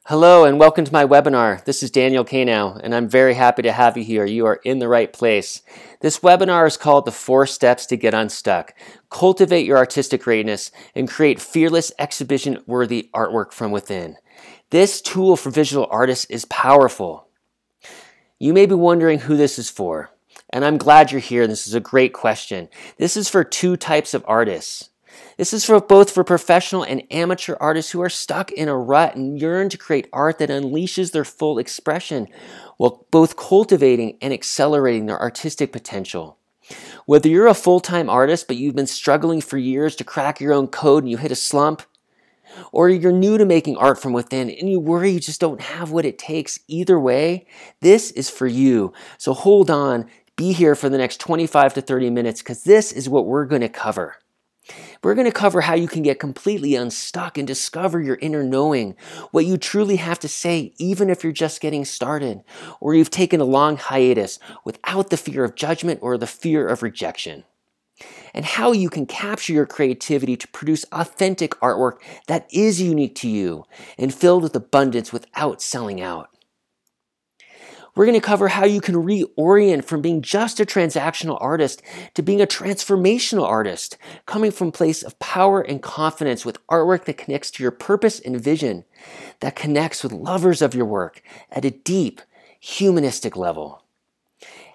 Hello and welcome to my webinar. This is Daniel Kanow and I'm very happy to have you here. You are in the right place. This webinar is called The 4 Steps to Get Unstuck. Cultivate your artistic greatness and create fearless exhibition-worthy artwork from within. This tool for visual artists is powerful. You may be wondering who this is for, and I'm glad you're here. This is a great question. This is for 2 types of artists. This is both for professional and amateur artists who are stuck in a rut and yearn to create art that unleashes their full expression while both cultivating and accelerating their artistic potential. Whether you're a full-time artist but you've been struggling for years to crack your own code and you hit a slump, or you're new to making art from within and you worry you just don't have what it takes, either way, this is for you. So hold on, be here for the next 25 to 30 minutes because this is what we're going to cover. We're going to cover how you can get completely unstuck and discover your inner knowing, what you truly have to say even if you're just getting started, or you've taken a long hiatus without the fear of judgment or the fear of rejection, and how you can capture your creativity to produce authentic artwork that is unique to you and filled with abundance without selling out. We're going to cover how you can reorient from being just a transactional artist to being a transformational artist, coming from a place of power and confidence with artwork that connects to your purpose and vision, that connects with lovers of your work at a deep, humanistic level.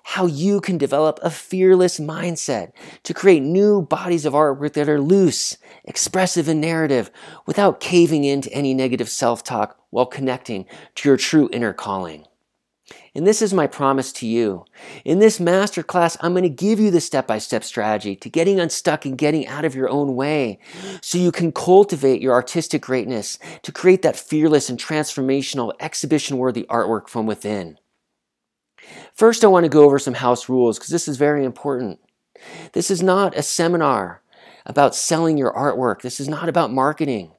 How you can develop a fearless mindset to create new bodies of artwork that are loose, expressive, and narrative without caving into any negative self-talk while connecting to your true inner calling. And this is my promise to you. In this masterclass, I'm going to give you the step-by-step strategy to getting unstuck and getting out of your own way so you can cultivate your artistic greatness to create that fearless and transformational exhibition-worthy artwork from within. First, I want to go over some house rules because this is very important. This is not a seminar about selling your artwork. This is not about marketing.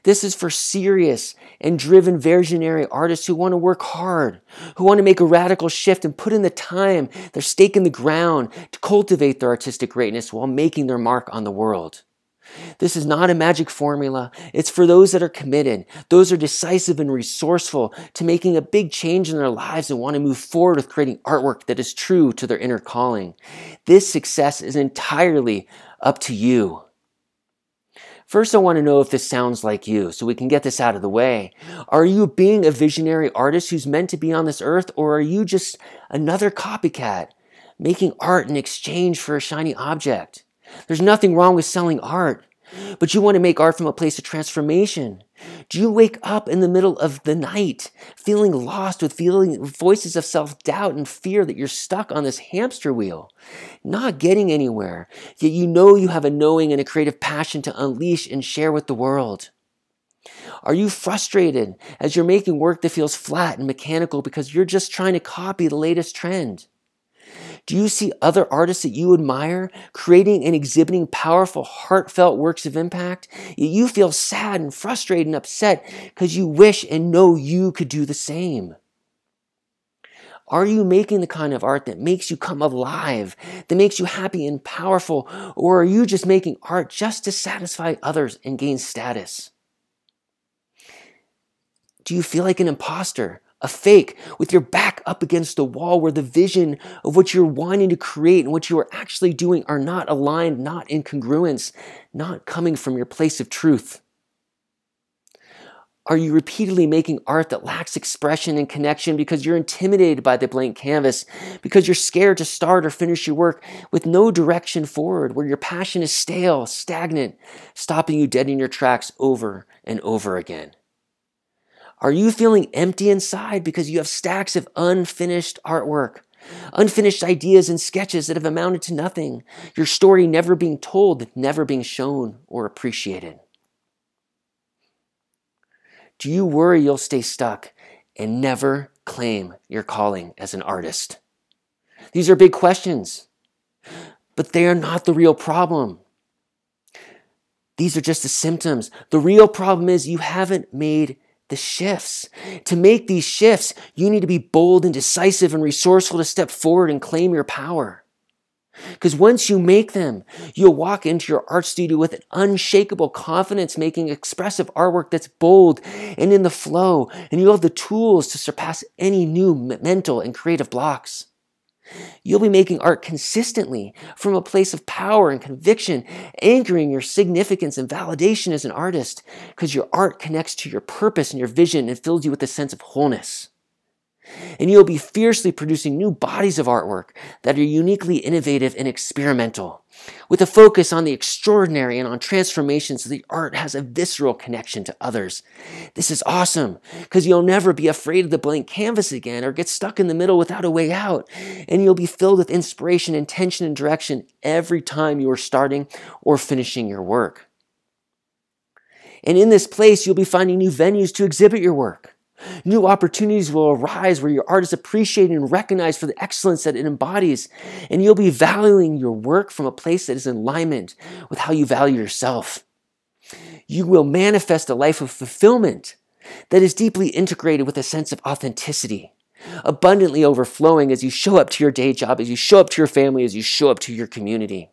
This is for serious and driven visionary artists who want to work hard, who want to make a radical shift and put in the time, their stake in the ground to cultivate their artistic greatness while making their mark on the world. This is not a magic formula. It's for those that are committed, those who are decisive and resourceful to making a big change in their lives and want to move forward with creating artwork that is true to their inner calling. This success is entirely up to you. First, I want to know if this sounds like you, so we can get this out of the way. Are you being a visionary artist who's meant to be on this earth, or are you just another copycat, making art in exchange for a shiny object? There's nothing wrong with selling art, but you want to make art from a place of transformation. Do you wake up in the middle of the night feeling lost with voices of self-doubt and fear that you're stuck on this hamster wheel, not getting anywhere, yet you know you have a knowing and a creative passion to unleash and share with the world? Are you frustrated as you're making work that feels flat and mechanical because you're just trying to copy the latest trend? Do you see other artists that you admire creating and exhibiting powerful, heartfelt works of impact, yet you feel sad and frustrated and upset because you wish and know you could do the same? Are you making the kind of art that makes you come alive, that makes you happy and powerful, or are you just making art just to satisfy others and gain status? Do you feel like an imposter? A fake, with your back up against the wall where the vision of what you're wanting to create and what you are actually doing are not aligned, not in congruence, not coming from your place of truth? Are you repeatedly making art that lacks expression and connection because you're intimidated by the blank canvas, because you're scared to start or finish your work with no direction forward, where your passion is stale, stagnant, stopping you dead in your tracks over and over again? Are you feeling empty inside because you have stacks of unfinished artwork, unfinished ideas and sketches that have amounted to nothing, your story never being told, never being shown or appreciated? Do you worry you'll stay stuck and never claim your calling as an artist? These are big questions, but they are not the real problem. These are just the symptoms. The real problem is you haven't made the shifts. To make these shifts, you need to be bold and decisive and resourceful to step forward and claim your power. Because once you make them, you'll walk into your art studio with an unshakable confidence, making expressive artwork that's bold and in the flow, and you'll have the tools to surpass any new mental and creative blocks. You'll be making art consistently from a place of power and conviction, anchoring your significance and validation as an artist, because your art connects to your purpose and your vision and fills you with a sense of wholeness. And you'll be fiercely producing new bodies of artwork that are uniquely innovative and experimental, with a focus on the extraordinary and on transformation so the art has a visceral connection to others. This is awesome, because you'll never be afraid of the blank canvas again or get stuck in the middle without a way out. And you'll be filled with inspiration, intention, and direction every time you are starting or finishing your work. And in this place, you'll be finding new venues to exhibit your work. New opportunities will arise where your art is appreciated and recognized for the excellence that it embodies, and you'll be valuing your work from a place that is in alignment with how you value yourself. You will manifest a life of fulfillment that is deeply integrated with a sense of authenticity, abundantly overflowing as you show up to your day job, as you show up to your family, as you show up to your community.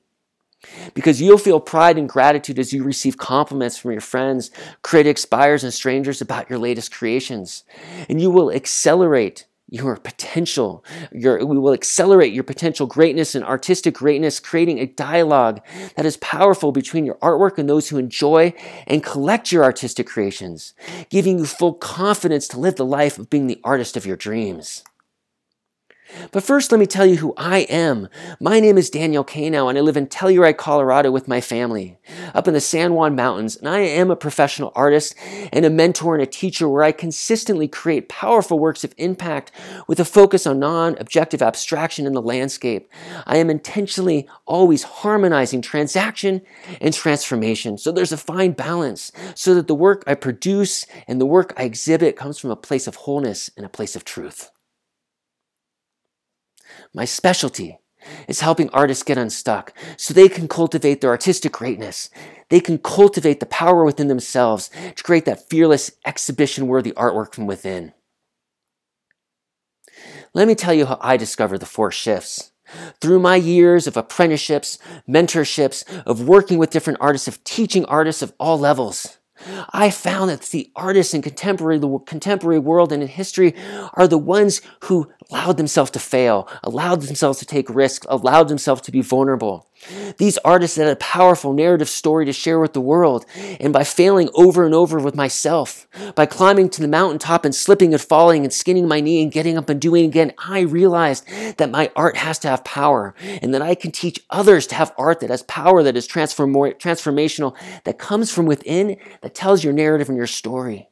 Because you'll feel pride and gratitude as you receive compliments from your friends, critics, buyers, and strangers about your latest creations. And you will accelerate your potential. We will accelerate your potential greatness and artistic greatness, creating a dialogue that is powerful between your artwork and those who enjoy and collect your artistic creations, giving you full confidence to live the life of being the artist of your dreams. But first, let me tell you who I am. My name is Daniel Kanow, and I live in Telluride, Colorado with my family, up in the San Juan Mountains. And I am a professional artist and a mentor and a teacher where I consistently create powerful works of impact with a focus on non-objective abstraction in the landscape. I am intentionally always harmonizing transaction and transformation, so there's a fine balance, so that the work I produce and the work I exhibit comes from a place of wholeness and a place of truth. My specialty is helping artists get unstuck so they can cultivate their artistic greatness. They can cultivate the power within themselves to create that fearless, exhibition-worthy artwork from within. Let me tell you how I discovered the 4 shifts. Through my years of apprenticeships, mentorships, of working with different artists, of teaching artists of all levels, I found that the artists in the contemporary world and in history are the ones who allowed themselves to fail, allowed themselves to take risks, allowed themselves to be vulnerable. These artists had a powerful narrative story to share with the world, and by failing over and over with myself, by climbing to the mountaintop and slipping and falling and skinning my knee and getting up and doing it again, I realized that my art has to have power, and that I can teach others to have art that has power, that is transformational, that comes from within, that tells your narrative and your story.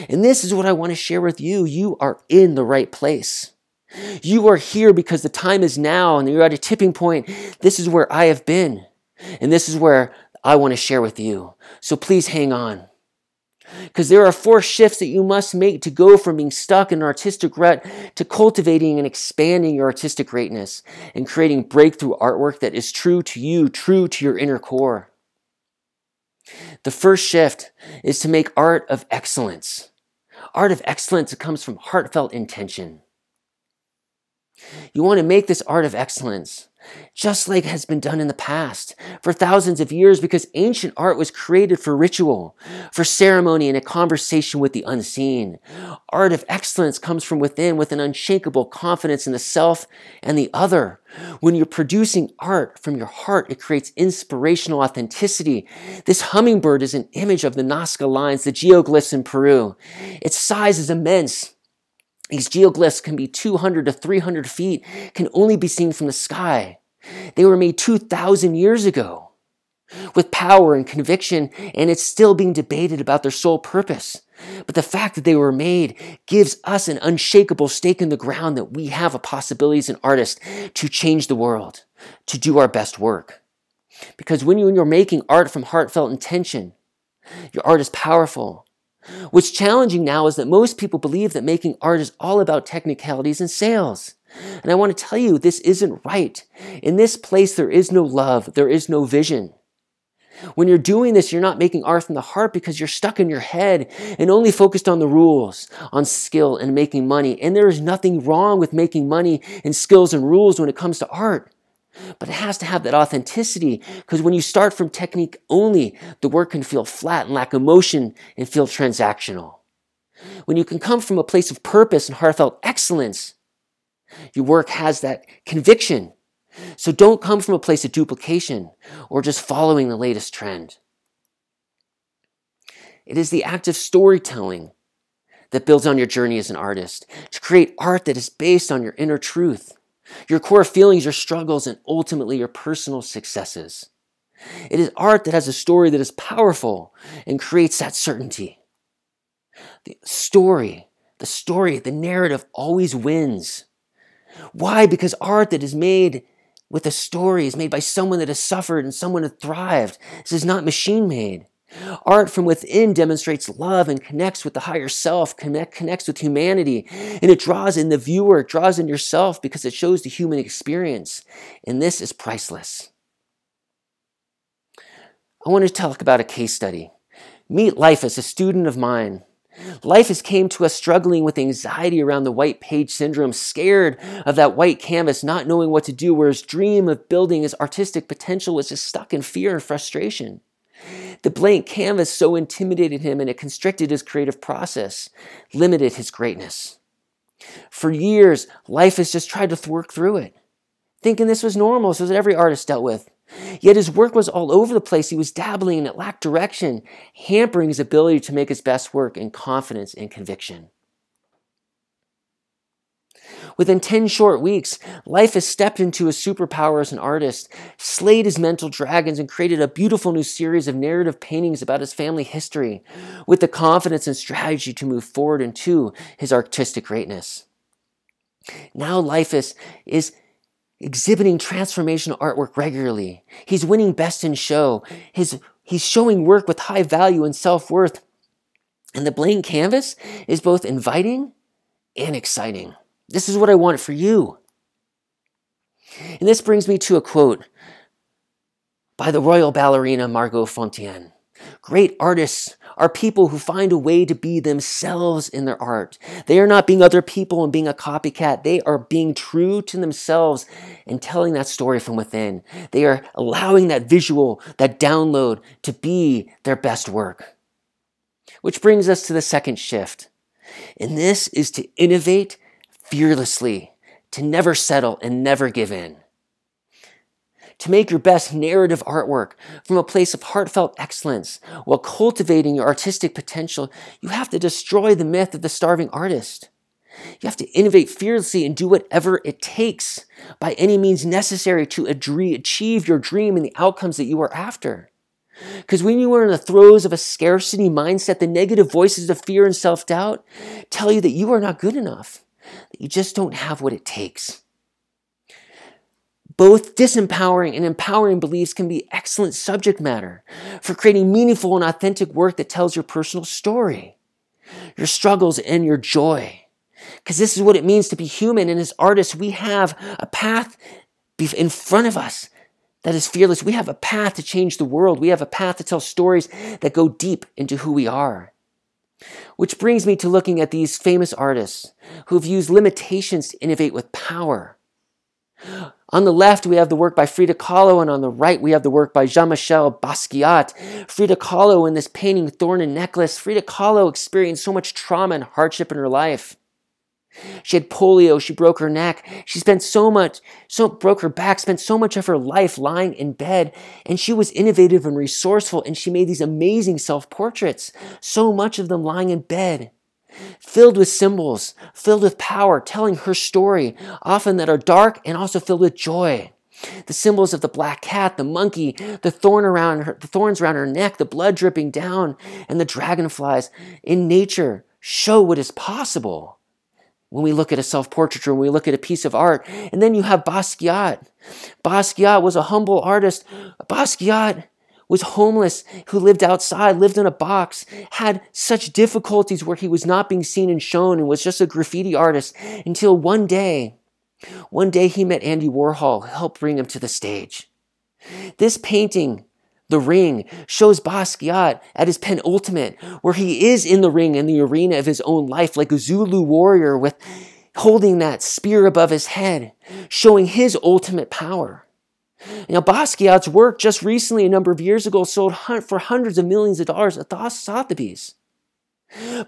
And this is what I want to share with you. You are in the right place. You are here because the time is now and you're at a tipping point. This is where I have been, and this is where I want to share with you. So please hang on, because there are 4 shifts that you must make to go from being stuck in an artistic rut to cultivating and expanding your artistic greatness and creating breakthrough artwork that is true to you, true to your inner core. The first shift is to make art of excellence. Art of excellence that comes from heartfelt intention. You want to make this art of excellence, just like has been done in the past for thousands of years, because ancient art was created for ritual, for ceremony, and a conversation with the unseen. Art of excellence comes from within with an unshakable confidence in the self and the other. When you're producing art from your heart, it creates inspirational authenticity. This hummingbird is an image of the Nazca lines, the geoglyphs in Peru. Its size is immense. These geoglyphs can be 200 to 300 feet, can only be seen from the sky. They were made 2,000 years ago with power and conviction, and it's still being debated about their sole purpose. But the fact that they were made gives us an unshakable stake in the ground that we have a possibility as an artist to change the world, to do our best work. Because when you're making art from heartfelt intention, your art is powerful. What's challenging now is that most people believe that making art is all about technicalities and sales. And I want to tell you, this isn't right. In this place, there is no love. There is no vision. When you're doing this, you're not making art from the heart because you're stuck in your head and only focused on the rules, on skill and making money. And there is nothing wrong with making money and skills and rules when it comes to art. But it has to have that authenticity, because when you start from technique only, the work can feel flat and lack emotion and feel transactional. When you can come from a place of purpose and heartfelt excellence, your work has that conviction. So don't come from a place of duplication or just following the latest trend. It is the act of storytelling that builds on your journey as an artist, to create art that is based on your inner truth, your core feelings, your struggles, and ultimately your personal successes. It is art that has a story that is powerful and creates that certainty. The narrative always wins. Why? Because art that is made with a story is made by someone that has suffered and someone that thrived. This is not machine-made. Art from within demonstrates love and connects with the higher self, connects with humanity, and it draws in the viewer, it draws in yourself because it shows the human experience, and this is priceless. I want to talk about a case study. Meet Life as a student of mine. Life has came to us struggling with anxiety around the white page syndrome, scared of that white canvas, not knowing what to do, where his dream of building his artistic potential was just stuck in fear and frustration. The blank canvas so intimidated him and it constricted his creative process, limited his greatness. For years, Life has just tried to work through it, thinking this was normal, so that every artist dealt with. Yet his work was all over the place. He was dabbling and it lacked direction, hampering his ability to make his best work in confidence and conviction. Within 10 short weeks, Life has stepped into his superpower as an artist, slayed his mental dragons, and created a beautiful new series of narrative paintings about his family history, with the confidence and strategy to move forward into his artistic greatness. Now Life is exhibiting transformational artwork regularly. He's winning Best in Show. He's showing work with high value and self-worth. And the blank canvas is both inviting and exciting. This is what I want for you. And this brings me to a quote by the royal ballerina Margot Fonteyn. Great artists are people who find a way to be themselves in their art. They are not being other people and being a copycat. They are being true to themselves and telling that story from within. They are allowing that visual, that download to be their best work. Which brings us to the second shift. And this is to innovate fearlessly, to never settle and never give in. To make your best narrative artwork from a place of heartfelt excellence while cultivating your artistic potential, you have to destroy the myth of the starving artist. You have to innovate fearlessly and do whatever it takes by any means necessary to achieve your dream and the outcomes that you are after. Because when you are in the throes of a scarcity mindset, the negative voices of fear and self-doubt tell you that you are not good enough, that you just don't have what it takes. Both disempowering and empowering beliefs can be excellent subject matter for creating meaningful and authentic work that tells your personal story, your struggles and your joy. Because this is what it means to be human. And as artists, we have a path in front of us that is fearless. We have a path to change the world. We have a path to tell stories that go deep into who we are. Which brings me to looking at these famous artists who have used limitations to innovate with power. On the left, we have the work by Frida Kahlo, and on the right, we have the work by Jean-Michel Basquiat. Frida Kahlo in this painting, Thorn and Necklace, Frida Kahlo experienced so much trauma and hardship in her life. She had polio, she broke her neck, she broke her back, spent so much of her life lying in bed, and she was innovative and resourceful, and she made these amazing self-portraits, so much of them lying in bed, filled with symbols, filled with power, telling her story, often that are dark and also filled with joy. The symbols of the black cat, the monkey, the thorns around her neck, the blood dripping down, and the dragonflies in nature show what is possible when we look at a self-portraiture, when we look at a piece of art. And then you have Basquiat. Basquiat was a humble artist. Basquiat was homeless, who lived outside, lived in a box, had such difficulties where he was not being seen and shown and was just a graffiti artist until one day he met Andy Warhol, who helped bring him to the stage. This painting, The Ring, shows Basquiat at his penultimate, where he is in the ring, in the arena of his own life, like a Zulu warrior with holding that spear above his head, showing his ultimate power. Now, Basquiat's work just recently, a number of years ago, sold for hundreds of millions of dollars at Sotheby's.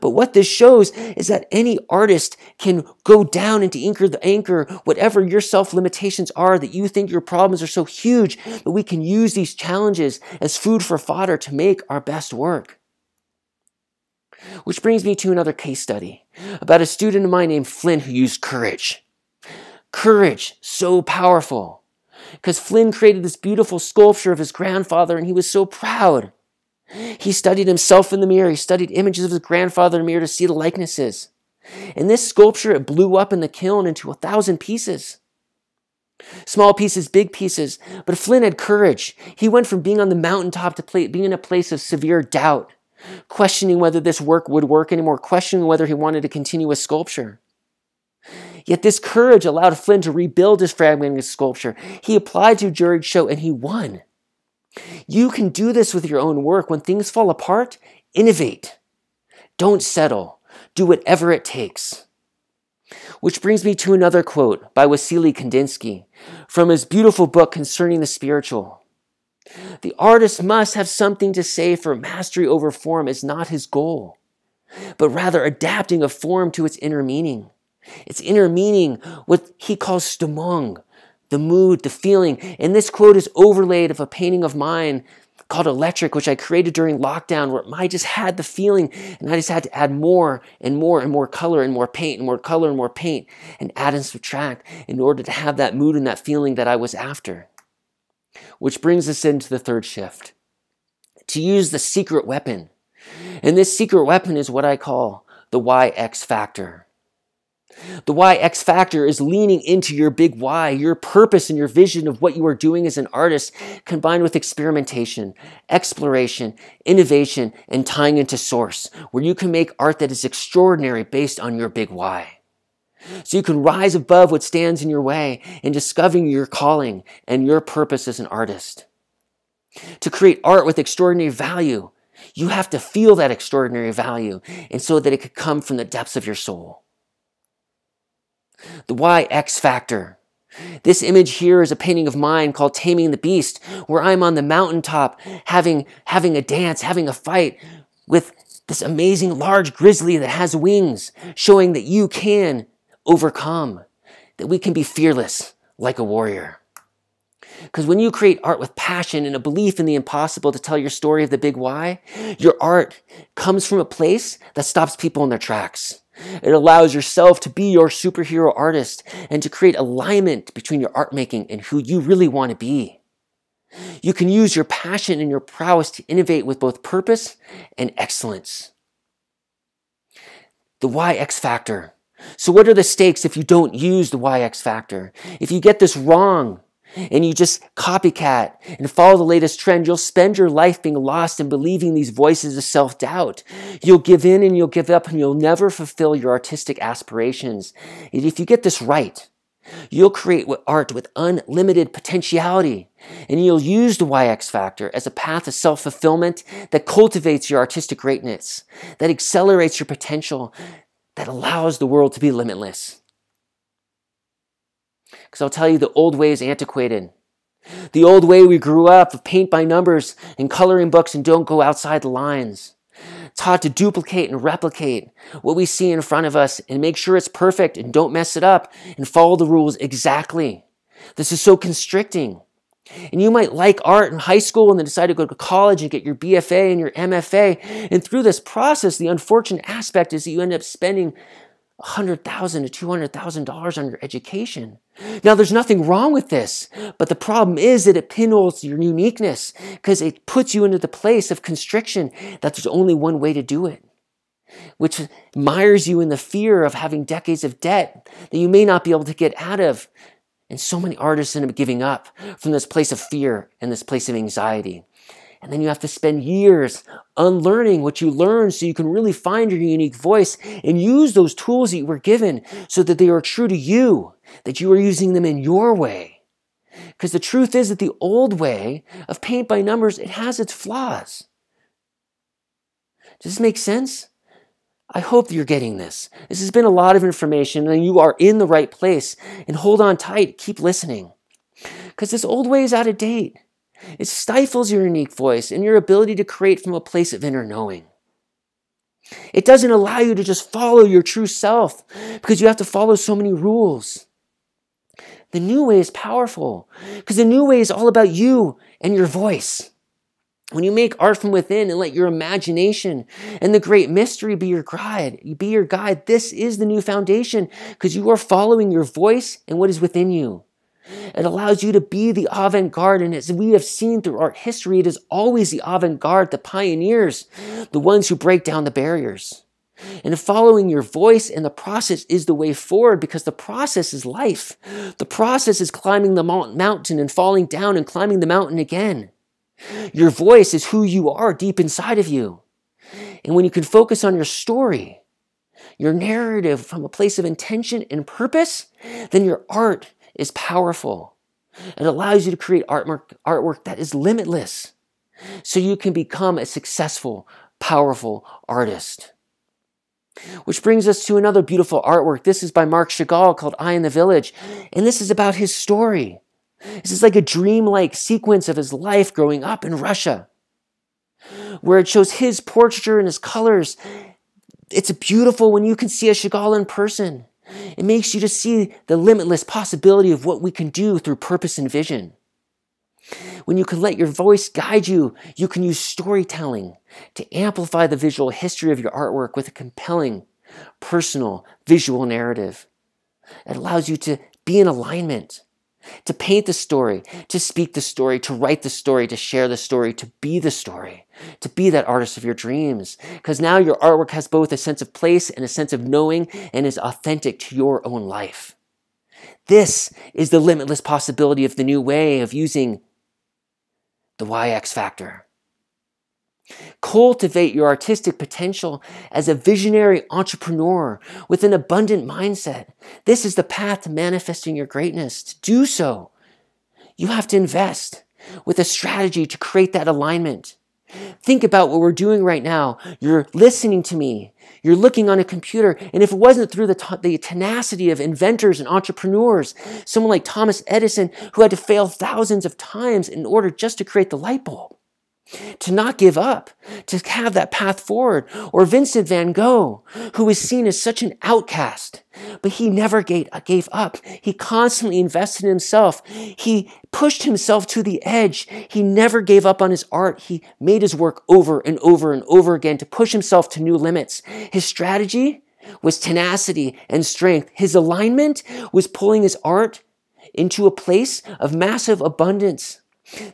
But what this shows is that any artist can go down and to anchor whatever your self-limitations are, that you think your problems are so huge that we can use these challenges as food for fodder to make our best work. Which brings me to another case study about a student of mine named Flynn who used courage. Courage, so powerful. Because Flynn created this beautiful sculpture of his grandfather and he was so proud. He studied himself in the mirror. He studied images of his grandfather in the mirror to see the likenesses. And this sculpture, it blew up in the kiln into 1,000 pieces. Small pieces, big pieces. But Flynn had courage. He went from being on the mountaintop to being in a place of severe doubt, questioning whether this work would work anymore, questioning whether he wanted to continue with sculpture. Yet this courage allowed Flynn to rebuild his fragmented sculpture. He applied to a juried show and he won. You can do this with your own work. When things fall apart, innovate. Don't settle. Do whatever it takes. Which brings me to another quote by Wassily Kandinsky from his beautiful book Concerning the Spiritual. The artist must have something to say, for mastery over form is not his goal, but rather adapting a form to its inner meaning. Its inner meaning, what he calls Stimmung, the mood, the feeling. And this quote is overlaid of a painting of mine called Electric, which I created during lockdown, where I just had the feeling and I just had to add more and more and more color and more paint and more color and more paint and add and subtract in order to have that mood and that feeling that I was after. Which brings us into the third shift. To use the secret weapon. And this secret weapon is what I call the YX factor. The YX factor is leaning into your big why, your purpose and your vision of what you are doing as an artist, combined with experimentation, exploration, innovation, and tying into source, where you can make art that is extraordinary based on your big why. So you can rise above what stands in your way in discovering your calling and your purpose as an artist. To create art with extraordinary value, you have to feel that extraordinary value, and so that it could come from the depths of your soul. The YX factor. This image here is a painting of mine called Taming the Beast, where I'm on the mountaintop having a dance, having a fight with this amazing large grizzly that has wings, showing that you can overcome, that we can be fearless like a warrior. Because when you create art with passion and a belief in the impossible to tell your story of the big why, your art comes from a place that stops people in their tracks. It allows yourself to be your superhero artist and to create alignment between your art making and who you really want to be. You can use your passion and your prowess to innovate with both purpose and excellence. The YX factor. So what are the stakes if you don't use the YX factor? If you get this wrong, and you just copycat and follow the latest trend, you'll spend your life being lost and believing these voices of self-doubt. You'll give in and you'll give up and you'll never fulfill your artistic aspirations. And if you get this right, you'll create art with unlimited potentiality, and you'll use the YX factor as a path of self-fulfillment that cultivates your artistic greatness, that accelerates your potential, that allows the world to be limitless. Because I'll tell you, the old way is antiquated. The old way we grew up of paint by numbers and coloring books and don't go outside the lines. Taught to duplicate and replicate what we see in front of us and make sure it's perfect and don't mess it up and follow the rules exactly. This is so constricting. And you might like art in high school and then decide to go to college and get your BFA and your MFA. And through this process, the unfortunate aspect is that you end up spending $100,000 to $200,000 on your education. Now, there's nothing wrong with this, but the problem is that it pinholes your uniqueness because it puts you into the place of constriction that there's only one way to do it, which mires you in the fear of having decades of debt that you may not be able to get out of. And so many artists end up giving up from this place of fear and this place of anxiety. And then you have to spend years unlearning what you learned so you can really find your unique voice and use those tools that you were given so that they are true to you, that you are using them in your way. Because the truth is that the old way of paint by numbers, it has its flaws. Does this make sense? I hope that you're getting this. This has been a lot of information and you are in the right place. And hold on tight, keep listening. because this old way is out of date. It stifles your unique voice and your ability to create from a place of inner knowing. It doesn't allow you to just follow your true self because you have to follow so many rules. The new way is powerful because the new way is all about you and your voice. When you make art from within and let your imagination and the great mystery be your guide, this is the new foundation because you are following your voice and what is within you. It allows you to be the avant-garde, and as we have seen through art history, it is always the avant-garde, the pioneers, the ones who break down the barriers. And following your voice and the process is the way forward because the process is life. The process is climbing the mountain and falling down and climbing the mountain again. Your voice is who you are deep inside of you. And when you can focus on your story, your narrative from a place of intention and purpose, then your art is powerful. It allows you to create artwork that is limitless so you can become a successful, powerful artist. Which brings us to another beautiful artwork. This is by Marc Chagall called I in the Village, and this is about his story. This is like a dreamlike sequence of his life growing up in Russia, where it shows his portraiture and his colors. It's beautiful when you can see a Chagall in person. It makes you to see the limitless possibility of what we can do through purpose and vision. When you can let your voice guide you, you can use storytelling to amplify the visual history of your artwork with a compelling, personal, visual narrative. It allows you to be in alignment, to paint the story, to speak the story, to write the story, to share the story, to be the story, to be that artist of your dreams. Because now your artwork has both a sense of place and a sense of knowing and is authentic to your own life. This is the limitless possibility of the new way of using the YX factor. Cultivate your artistic potential as a visionary entrepreneur with an abundant mindset. This is the path to manifesting your greatness. To do so, you have to invest with a strategy to create that alignment. Think about what we're doing right now. You're listening to me. You're looking on a computer. And if it wasn't through the tenacity of inventors and entrepreneurs, someone like Thomas Edison, who had to fail thousands of times in order just to create the light bulb, to not give up, to have that path forward. Or Vincent van Gogh, who was seen as such an outcast, but he never gave up. He constantly invested in himself. He pushed himself to the edge. He never gave up on his art. He made his work over and over and over again to push himself to new limits. His strategy was tenacity and strength. His alignment was pulling his art into a place of massive abundance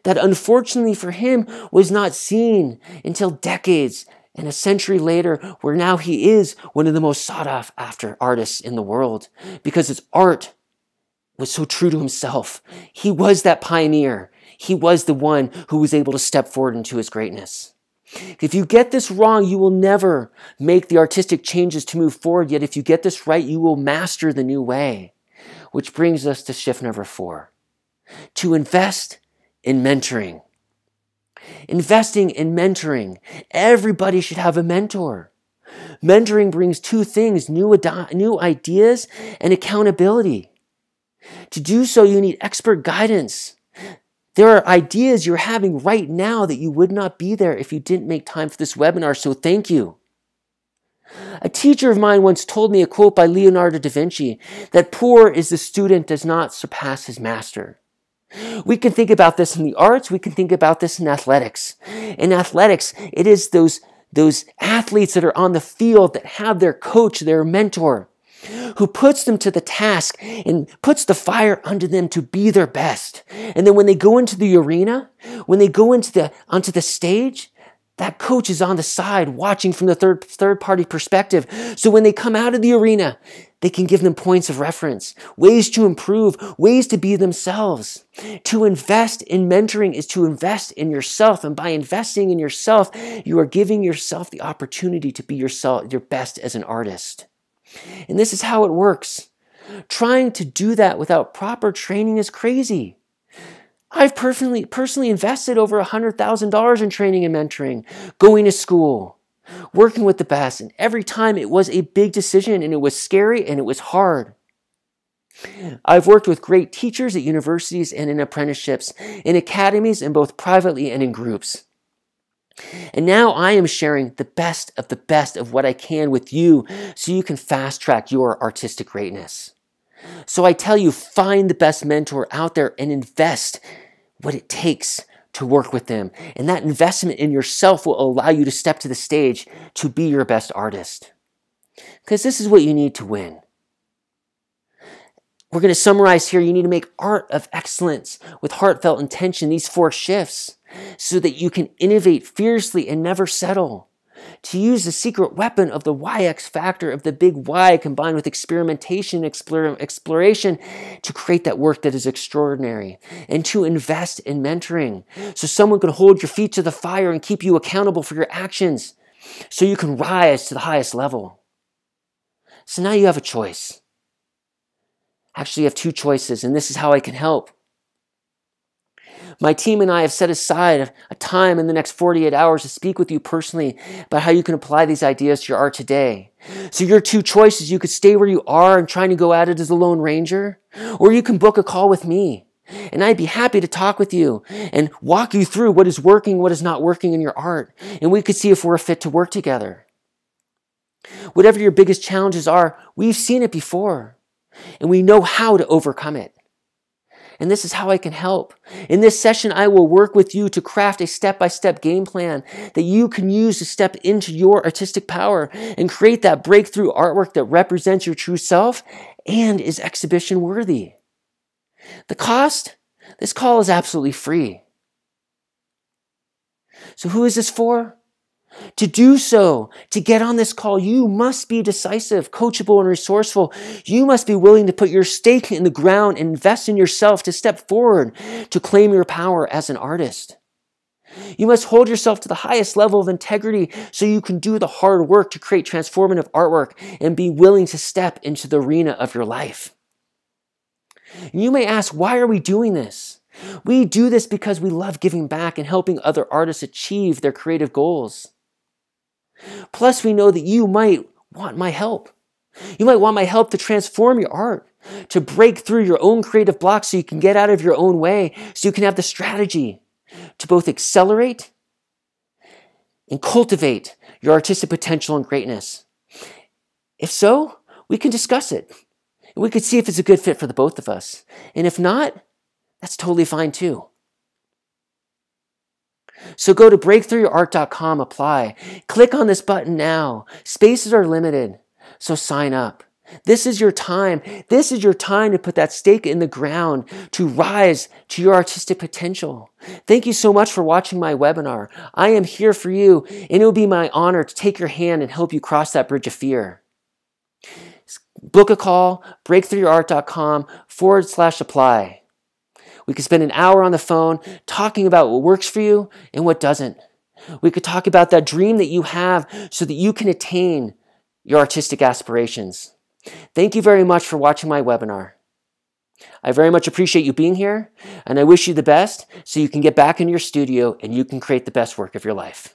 that unfortunately for him was not seen until decades and a century later, where now he is one of the most sought after artists in the world because his art was so true to himself. He was that pioneer. He was the one who was able to step forward into his greatness. If you get this wrong, you will never make the artistic changes to move forward. Yet if you get this right, you will master the new way. Which brings us to shift number 4. To invest in mentoring. Investing in mentoring. Everybody should have a mentor. Mentoring brings 2 things, new ideas and accountability. To do so, you need expert guidance. There are ideas you're having right now that you would not be there if you didn't make time for this webinar, so thank you. A teacher of mine once told me a quote by Leonardo da Vinci that poor is the student does not surpass his master. We can think about this in the arts. We can think about this in athletics. In athletics, it is those athletes that are on the field that have their coach, their mentor, who puts them to the task and puts the fire under them to be their best. And then when they go into the arena, when they go onto the stage, that coach is on the side watching from the third party perspective. So when they come out of the arena, they can give them points of reference, ways to improve, ways to be themselves. To invest in mentoring is to invest in yourself. And by investing in yourself, you are giving yourself the opportunity to be yourself, your best as an artist. And this is how it works. Trying to do that without proper training is crazy. I've personally invested over $100,000 in training and mentoring, going to school, working with the best. And every time it was a big decision and it was scary and it was hard. I've worked with great teachers at universities and in apprenticeships, in academies, and both privately and in groups. And now I am sharing the best of what I can with you so you can fast track your artistic greatness. So I tell you, find the best mentor out there and invest what it takes to work with them. And that investment in yourself will allow you to step to the stage to be your best artist. Because this is what you need to win. We're going to summarize here. You need to make art of excellence with heartfelt intention, these 4 shifts, so that you can innovate fiercely and never settle. To use the secret weapon of the YX factor, of the big Y combined with experimentation, exploration, to create that work that is extraordinary. And to invest in mentoring, so someone can hold your feet to the fire and keep you accountable for your actions, so you can rise to the highest level. So now you have a choice. Actually, you have 2 choices, and this is how I can help. My team and I have set aside a time in the next 48 hours to speak with you personally about how you can apply these ideas to your art today. So your 2 choices: you could stay where you are and trying to go at it as a lone ranger, or you can book a call with me. And I'd be happy to talk with you and walk you through what is working, what is not working in your art. And we could see if we're a fit to work together. Whatever your biggest challenges are, we've seen it before. And we know how to overcome it. And this is how I can help. In this session, I will work with you to craft a step-by-step game plan that you can use to step into your artistic power and create that breakthrough artwork that represents your true self and is exhibition worthy. The cost? This call is absolutely free. So who is this for? To do so, to get on this call, you must be decisive, coachable, and resourceful. You must be willing to put your stake in the ground and invest in yourself to step forward to claim your power as an artist. You must hold yourself to the highest level of integrity so you can do the hard work to create transformative artwork and be willing to step into the arena of your life. And you may ask, why are we doing this? We do this because we love giving back and helping other artists achieve their creative goals. Plus, we know that you might want my help. You might want my help to transform your art, to break through your own creative blocks so you can get out of your own way, so you can have the strategy to both accelerate and cultivate your artistic potential and greatness. If so, we can discuss it. And we could see if it's a good fit for the both of us. And if not, that's totally fine too. So go to breakthroughyourart.com, apply. Click on this button now. Spaces are limited, so sign up. This is your time. This is your time to put that stake in the ground, to rise to your artistic potential. Thank you so much for watching my webinar. I am here for you, and it will be my honor to take your hand and help you cross that bridge of fear. Book a call, breakthroughyourart.com/apply. We could spend an hour on the phone talking about what works for you and what doesn't. We could talk about that dream that you have so that you can attain your artistic aspirations. Thank you very much for watching my webinar. I very much appreciate you being here, and I wish you the best so you can get back into your studio and you can create the best work of your life.